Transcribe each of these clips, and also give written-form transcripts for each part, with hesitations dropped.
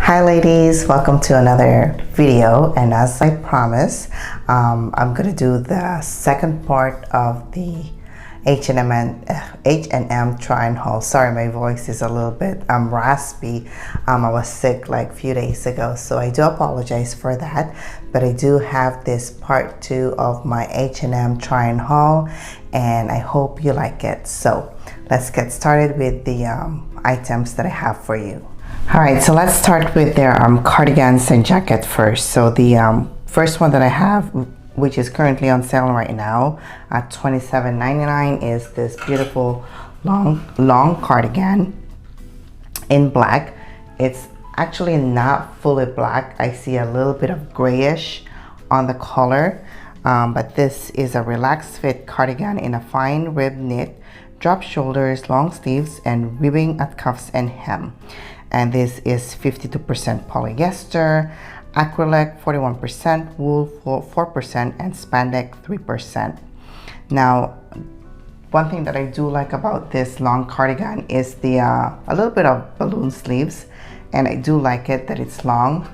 Hi ladies, welcome to another video, and as I promised, I'm gonna do the second part of the H&M try and haul. Sorry, my voice is a little bit raspy. I was sick like a few days ago, so I do apologize for that, but I do have this part 2 of my H&M try and haul, and I hope you like it. So let's get started with the items that I have for you. Alright, so let's start with their cardigans and jacket first. So the first one that I have, which is currently on sale right now at $27.99, is this beautiful long cardigan in black. It's actually not fully black. I see a little bit of grayish on the collar, but this is a relaxed fit cardigan in a fine rib knit, drop shoulders, long sleeves, and ribbing at cuffs and hem. And this is 52% polyester, acrylic 41%, wool 4%, and spandex 3%. Now, one thing that I do like about this long cardigan is the a little bit of balloon sleeves, and I do like it that it's long.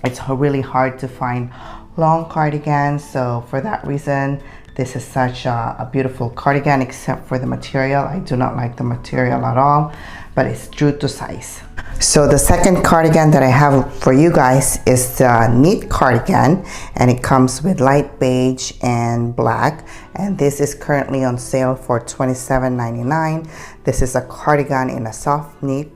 It's really hard to find long cardigans, so for that reason, this is such a beautiful cardigan, except for the material. I do not like the material at all, but it's true to size. So the second cardigan that I have for you guys is the knit cardigan, and it comes with light beige and black, and this is currently on sale for $27.99. This is a cardigan in a soft knit,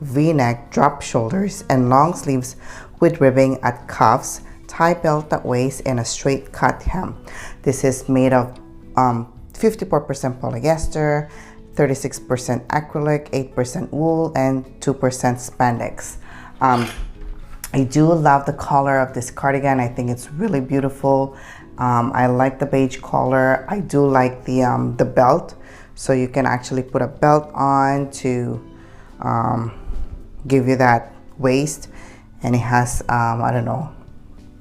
v-neck, drop shoulders, and long sleeves with ribbing at cuffs, tie belt at waist, and a straight cut hem. This is made of 54% polyester, 36% acrylic, 8% wool, and 2% spandex. I do love the color of this cardigan. I think it's really beautiful. I like the beige color. I do like the belt, so you can actually put a belt on to give you that waist, and it has I don't know,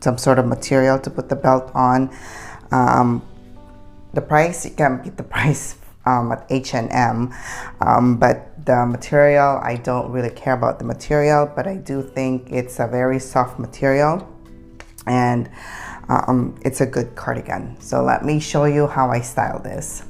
some sort of material to put the belt on. The price, you can get the price at H&M, but the material, I don't really care about the material, but I do think it's a very soft material, and it's a good cardigan. So let me show you how I style this.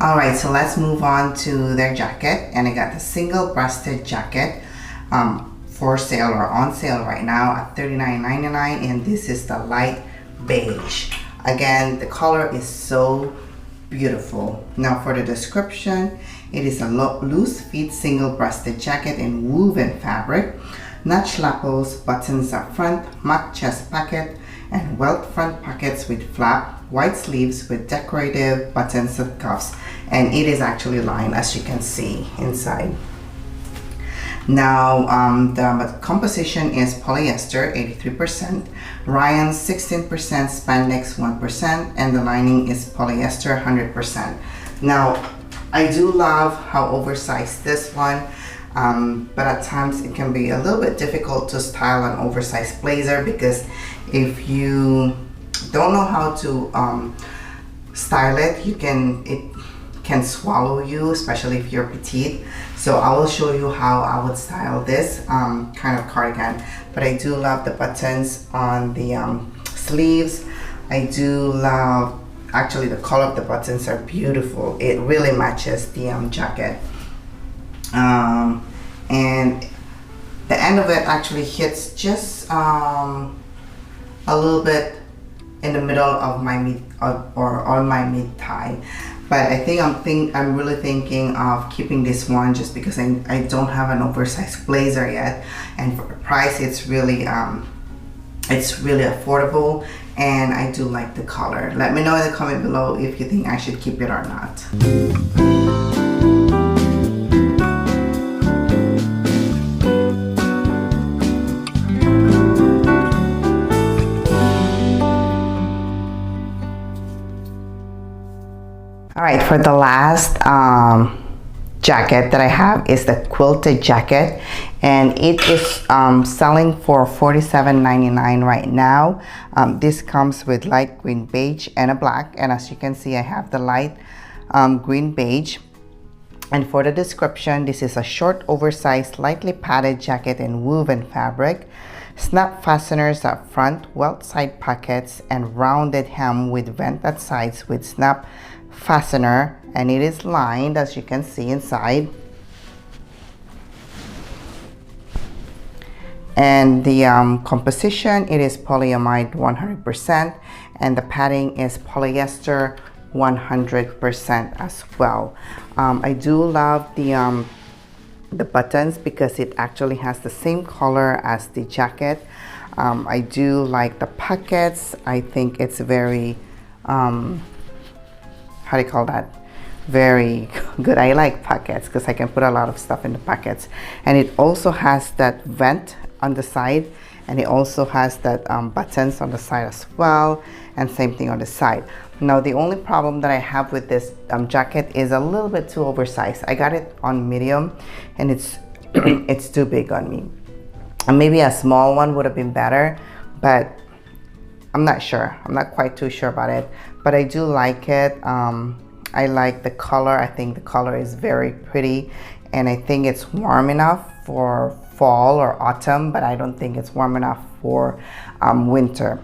Alright, so let's move on to their jacket, and I got the single breasted jacket for sale or on sale right now at $39.99, and this is the light beige. Again, the color is so beautiful. Now for the description, it is a loose fit single breasted jacket in woven fabric, notch lapels, buttons up front, mock chest pocket, and welt front pockets with flap, white sleeves with decorative buttons and cuffs, and it is actually lined, as you can see inside. Now the composition is polyester 83%, rayon 16%, spandex 1%, and the lining is polyester 100%. Now I do love how oversized this one, but at times it can be a little bit difficult to style an oversized blazer, because if you don't know how to style it, it can swallow you, especially if you're petite. So I will show you how I would style this kind of cardigan. But I do love the buttons on the sleeves. I do love, actually the color of the buttons are beautiful. It really matches the jacket. And the end of it actually hits just a little bit in the middle of my mid or on my mid thigh, but I think I'm really thinking of keeping this one just because I don't have an oversized blazer yet, and for the price it's really affordable, and I do like the color. Let me know in the comment below if you think I should keep it or not. Alright, for the last jacket that I have is the Quilted Jacket, and it is selling for $47.99 right now. This comes with light green beige and a black, and as you can see I have the light green beige. And for the description, this is a short oversized lightly padded jacket in woven fabric, snap fasteners up front, welt side pockets, and rounded hem with vent at sides with snap fastener, and it is lined as you can see inside. And the composition, it is polyamide 100%, and the padding is polyester 100% as well. I do love the buttons because it actually has the same color as the jacket. I do like the pockets. I think it's very how do you call that, very good. I like pockets because I can put a lot of stuff in the pockets, and it also has that vent on the side, and it also has that buttons on the side as well, and same thing on the side. Now the only problem that I have with this jacket is a little bit too oversized. I got it on medium and it's it's too big on me, and maybe a small one would have been better, but I'm not sure. I'm not quite too sure about it, but I do like it. I like the color. I think the color is very pretty, and I think it's warm enough for fall or autumn, but I don't think it's warm enough for winter.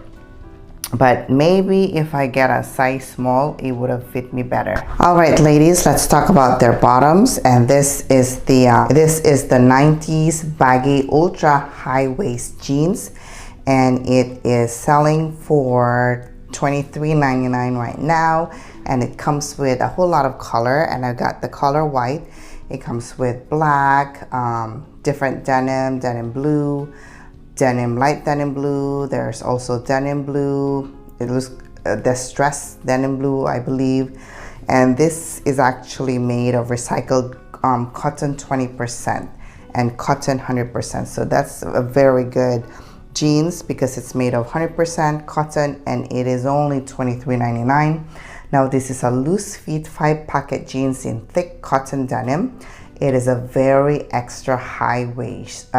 But maybe if I get a size small, it would have fit me better. All right, ladies, let's talk about their bottoms. And this is the 90s baggy ultra high waist jeans, and it is selling for $23.99 right now, and it comes with a whole lot of color, and I got the color white. It comes with black, different denim blue, denim, light denim blue. There's also denim blue. It looks distressed denim blue, I believe. And this is actually made of recycled cotton 20% and cotton 100%. So that's a very good jeans because it's made of 100% cotton, and it is only $23.99. Now this is a loose fit 5-pocket jeans in thick cotton denim. It is a very extra high waist,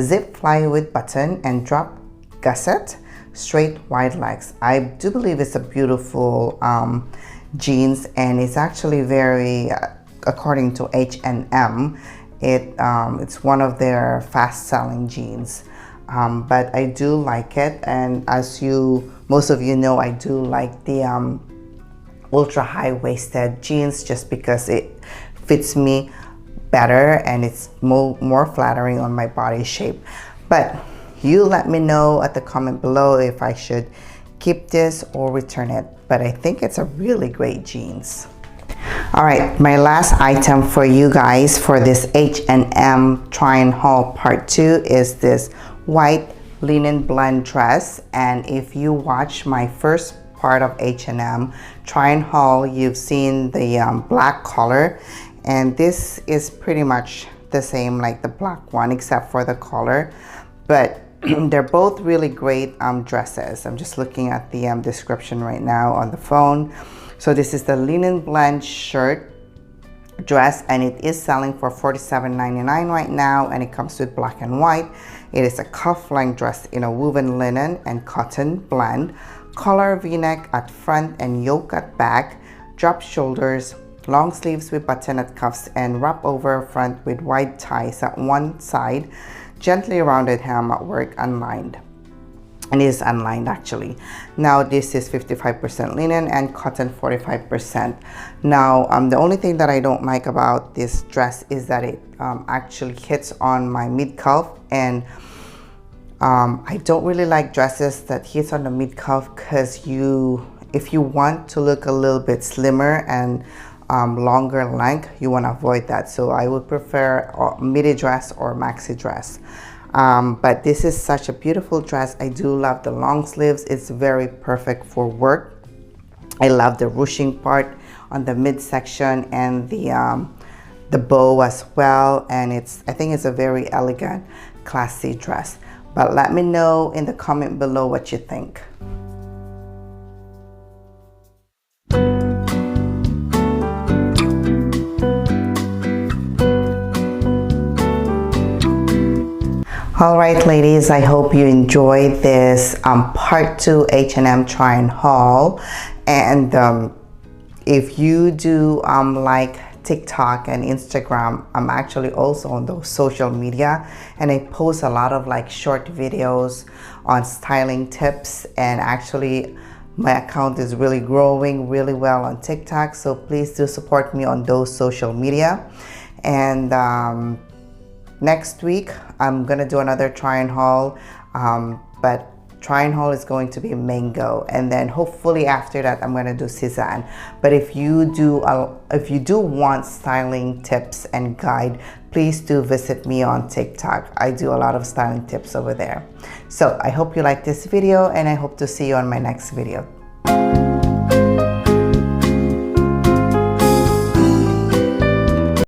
zip fly with button and drop gusset, straight wide legs. I do believe it's a beautiful jeans, and it's actually very, according to H&M, it's one of their fast selling jeans. But I do like it, and as most of you know, I do like the ultra high waisted jeans just because it fits me better and it's more flattering on my body shape. But you let me know at the comment below if I should keep this or return it, but I think it's a really great jeans. All right, my last item for you guys for this H&M Try and Haul part 2 is this white linen blend dress. And if you watch my first part of H&M Try and Haul, you've seen the black color, and this is pretty much the same like the black one except for the color, but they're both really great dresses. I'm just looking at the description right now on the phone. So this is the linen blend shirt dress, and it is selling for $47.99 right now, and it comes with black and white. It is a cuff length dress in a woven linen and cotton blend, collar v-neck at front and yoke at back, drop shoulders, long sleeves with button at cuffs, and wrap over front with wide ties at one side, gently rounded hem at work, unlined. And it is unlined actually. Now this is 55% linen and cotton 45%. Now the only thing that I don't like about this dress is that it actually hits on my mid calf, and I don't really like dresses that hits on the mid calf because if you want to look a little bit slimmer and longer length, you want to avoid that. So I would prefer a midi dress or maxi dress. But this is such a beautiful dress. I do love the long sleeves. It's very perfect for work. I love the ruching part on the midsection and the bow as well. And I think it's a very elegant, classy dress. But let me know in the comment below what you think. All right, ladies, I hope you enjoyed this part 2 H&M try and haul. And if you do like TikTok and Instagram, I'm actually also on those social media, and I post a lot of like short videos on styling tips, and actually my account is really growing really well on TikTok, so please do support me on those social media. And next week I'm gonna do another try and haul, but try and haul is going to be mango, and then hopefully after that I'm going to do Cezanne. But if you do want styling tips and guide, please do visit me on TikTok. I do a lot of styling tips over there. So I hope you like this video, and I hope to see you on my next video.